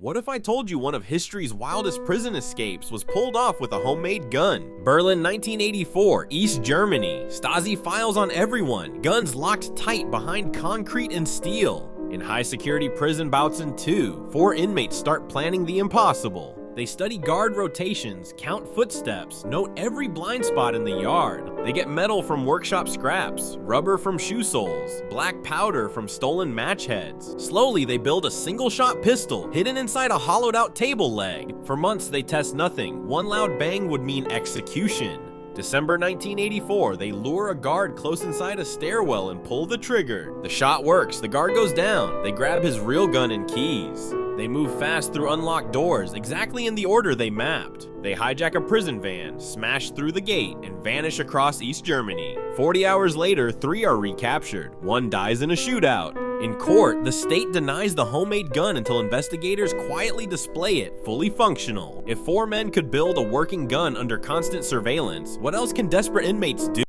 What if I told you one of history's wildest prison escapes was pulled off with a homemade gun? Berlin 1984, East Germany. Stasi files on everyone, guns locked tight behind concrete and steel. In high-security prison Bautzen 2, 4 inmates start planning the impossible. They study guard rotations, count footsteps, note every blind spot in the yard. They get metal from workshop scraps, rubber from shoe soles, black powder from stolen match heads. Slowly, they build a single-shot pistol hidden inside a hollowed-out table leg. For months, they test nothing. One loud bang would mean execution. December 1984, they lure a guard close inside a stairwell and pull the trigger. The shot works, the guard goes down. They grab his real gun and keys. They move fast through unlocked doors, exactly in the order they mapped. They hijack a prison van, smash through the gate, and vanish across East Germany. 40 hours later, 3 are recaptured. 1 dies in a shootout. In court, the state denies the homemade gun until investigators quietly display it, fully functional. If 4 men could build a working gun under constant surveillance, what else can desperate inmates do?